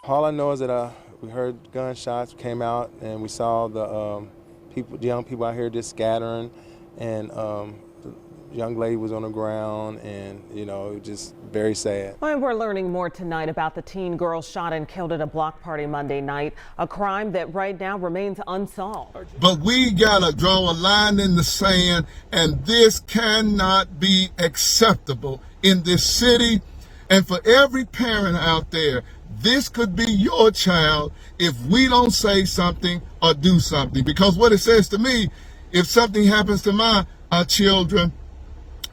All I know is that we heard gunshots, came out, and we saw the young people out here just scattering, and the young lady was on the ground, and it was just very sad. Well, we're learning more tonight about the teen girl shot and killed at a block party Monday night, a crime that right now remains unsolved. But we gotta draw a line in the sand, and this cannot be acceptable in this city. And for every parent out there, this could be your child if we don't say something or do something. Because what it says to me, if something happens to my children,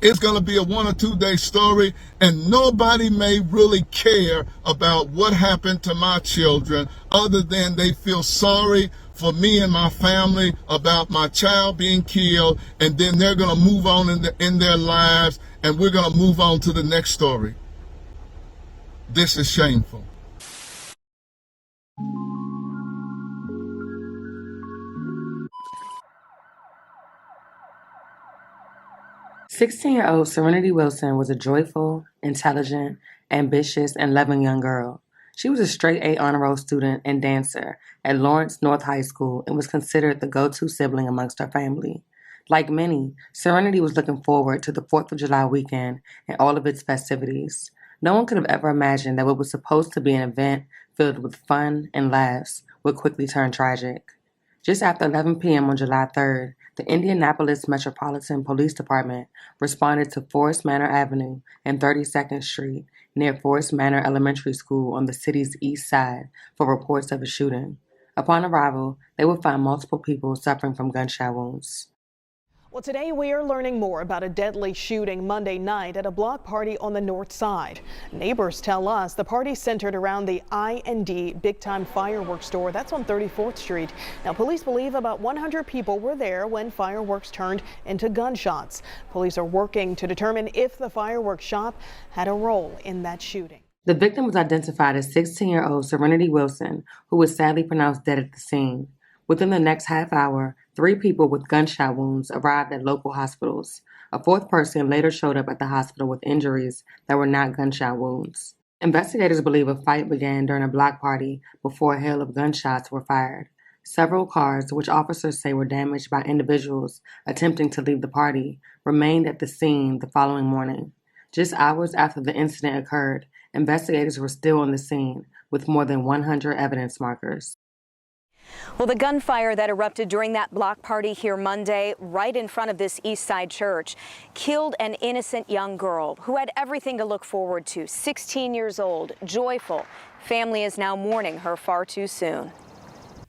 it's going to be a 1 or 2 day story, and nobody may really care about what happened to my children other than they feel sorry for me and my family about my child being killed, and then they're going to move on in their lives, and we're going to move on to the next story. This is shameful. Sixteen-year-old Serenity Wilson was a joyful, intelligent, ambitious, and loving young girl. She was a straight A honor roll student and dancer at Lawrence North High School and was considered the go-to sibling amongst her family. Like many, Serenity was looking forward to the 4th of July weekend and all of its festivities. No one could have ever imagined that what was supposed to be an event filled with fun and laughs would quickly turn tragic. Just after 11 p.m. on July 3rd, the Indianapolis Metropolitan Police Department responded to Forest Manor Avenue and 32nd Street near Forest Manor Elementary School on the city's east side for reports of a shooting. Upon arrival, they would find multiple people suffering from gunshot wounds. Well, today we are learning more about a deadly shooting Monday night at a block party on the north side. Neighbors tell us the party centered around the I&D Big Time Fireworks store that's on 34th Street. Now, police believe about 100 people were there when fireworks turned into gunshots. Police are working to determine if the fireworks shop had a role in that shooting. The victim was identified as 16-year-old Serenity Wilson, who was sadly pronounced dead at the scene. Within the next half hour, 3 people with gunshot wounds arrived at local hospitals. A 4th person later showed up at the hospital with injuries that were not gunshot wounds. Investigators believe a fight began during a block party before a hail of gunshots were fired. Several cars, which officers say were damaged by individuals attempting to leave the party, remained at the scene the following morning. Just hours after the incident occurred, investigators were still on the scene with more than 100 evidence markers. Well, the gunfire that erupted during that block party here Monday, right in front of this East Side church, killed an innocent young girl who had everything to look forward to. 16 years old, joyful. Family is now mourning her far too soon.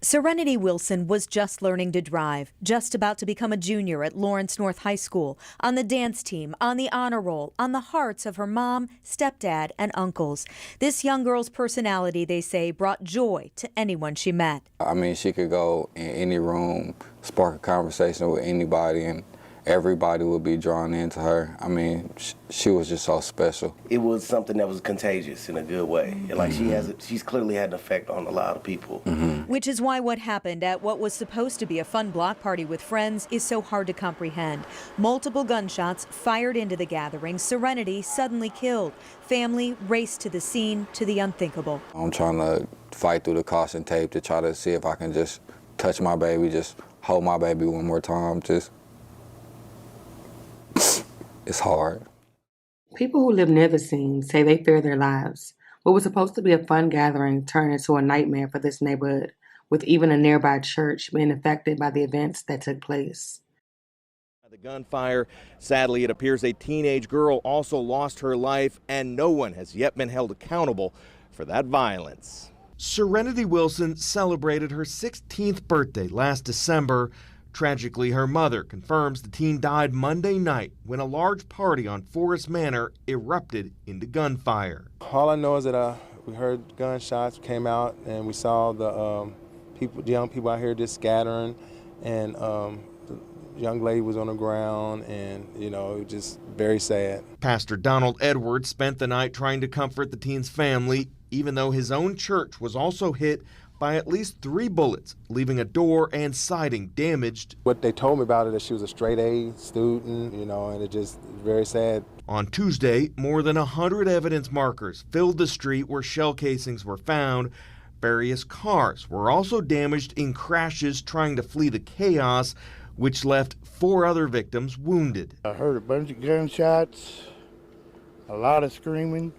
Serenity Wilson was just learning to drive, just about to become a junior at Lawrence North High School, on the dance team, on the honor roll, on the hearts of her mom, stepdad, and uncles. This young girl's personality, they say, brought joy to anyone she met. I mean, she could go in any room, spark a conversation with anybody, and everybody would be drawn into her. I mean, she was just so special. It was something that was contagious in a good way. And like she's clearly had an effect on a lot of people. Which is why what happened at what was supposed to be a fun block party with friends is so hard to comprehend. Multiple gunshots fired into the gathering. Serenity suddenly killed. Family raced to the scene, to the unthinkable. I'm trying to fight through the caution tape to try to see if I can just touch my baby, just hold my baby one more time. It's hard. People who live near the scene say they fear their lives. What was supposed to be a fun gathering turned into a nightmare for this neighborhood, with even a nearby church being affected by the events that took place. The gunfire, sadly, it appears a teenage girl also lost her life, and no one has yet been held accountable for that violence. Serenity Wilson celebrated her 16th birthday last December. Tragically, her mother confirms the teen died Monday night when a large party on Forest Manor erupted into gunfire. All I know is that we heard gunshots, came out, and we saw the young people out here just scattering, and the young lady was on the ground, and it was just very sad. Pastor Donald Edwards spent the night trying to comfort the teen's family, even though his own church was also hit by at least 3 bullets, leaving a door and siding damaged. What they told me about it is she was a straight A student, and it just very sad. On Tuesday, more than 100 evidence markers filled the street where shell casings were found. Various cars were also damaged in crashes trying to flee the chaos, which left 4 other victims wounded. I heard a bunch of gunshots, a lot of screaming.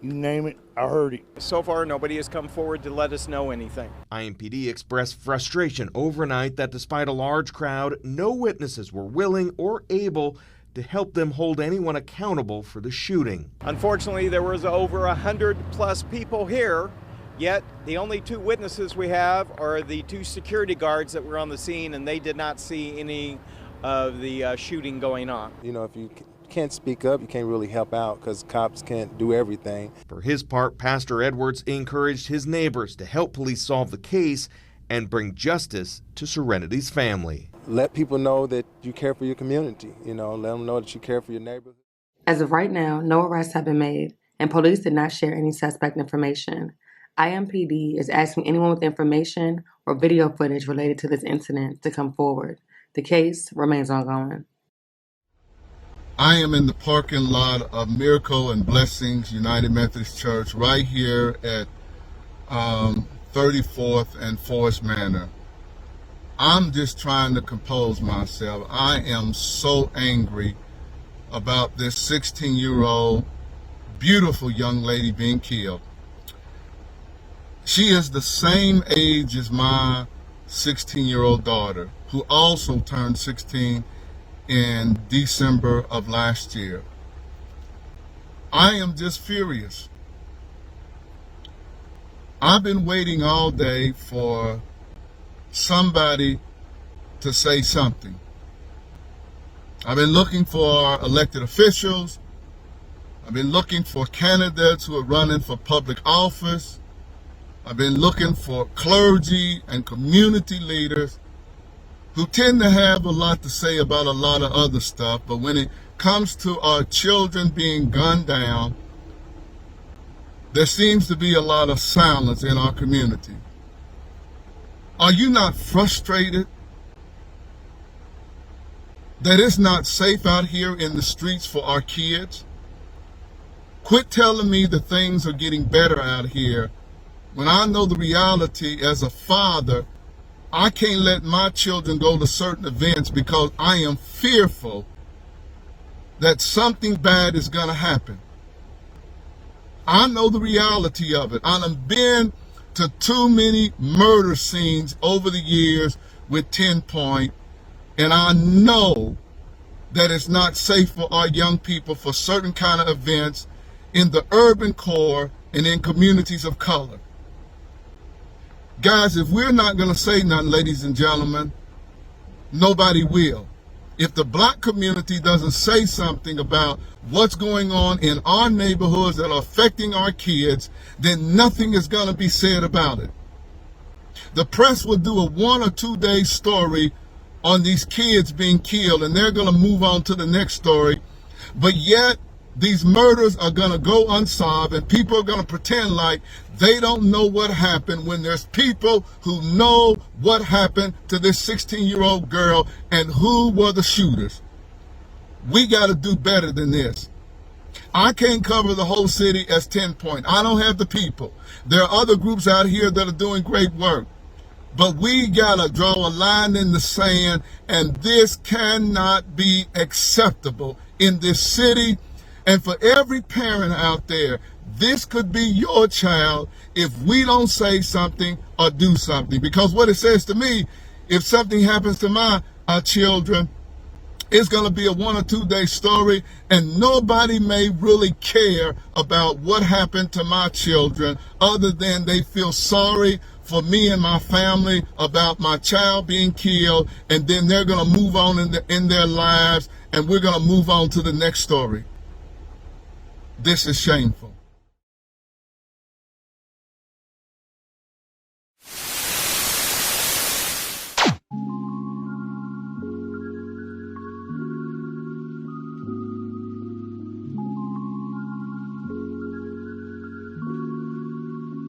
You name it, I heard it. So far, nobody has come forward to let us know anything. IMPD expressed frustration overnight that despite a large crowd, no witnesses were willing or able to help them hold anyone accountable for the shooting. Unfortunately, there was over 100+ people here, yet the only 2 witnesses we have are the 2 security guards that were on the scene, and they did not see any of the shooting going on. If you can't speak up, you can't really help out because cops can't do everything. For his part, Pastor Edwards encouraged his neighbors to help police solve the case and bring justice to Serenity's family. Let people know that you care for your community, let them know that you care for your neighborhood. As of right now, no arrests have been made, and police did not share any suspect information. IMPD is asking anyone with information or video footage related to this incident to come forward. The case remains ongoing. I am in the parking lot of Miracle and Blessings United Methodist Church right here at 34th and Forest Manor. I'm just trying to compose myself. I am so angry about this 16-year-old beautiful young lady being killed. She is the same age as my 16-year-old daughter, who also turned 16 in December of last year. I am just furious. I've been waiting all day for somebody to say something. I've been looking for elected officials. I've been looking for candidates who are running for public office. I've been looking for clergy and community leaders who tend to have a lot to say about a lot of other stuff, but when it comes to our children being gunned down, there seems to be a lot of silence in our community. Are you not frustrated that it's not safe out here in the streets for our kids? Quit telling me that things are getting better out here when I know the reality as a father. I can't let my children go to certain events because I am fearful that something bad is going to happen. I know the reality of it. I've been to too many murder scenes over the years with 10 Point, and I know that it's not safe for our young people for certain kind of events in the urban core and in communities of color. Guys, if we're not going to say nothing, ladies and gentlemen, nobody will. If the black community doesn't say something about what's going on in our neighborhoods that are affecting our kids, then nothing is going to be said about it. The press will do a 1 or 2 day story on these kids being killed, and they're going to move on to the next story. But yet, these murders are going to go unsolved, and people are going to pretend like they don't know what happened when there's people who know what happened to this 16-year-old girl and who were the shooters. We got to do better than this. I can't cover the whole city as 10 Point. I don't have the people. There are other groups out here that are doing great work. But we got to draw a line in the sand, and this cannot be acceptable in this city. And for every parent out there, this could be your child if we don't say something or do something. Because what it says to me, if something happens to my children, it's going to be a 1 or 2 day story, and nobody may really care about what happened to my children other than they feel sorry for me and my family about my child being killed, and then they're going to move on in their lives, and we're going to move on to the next story. This is shameful.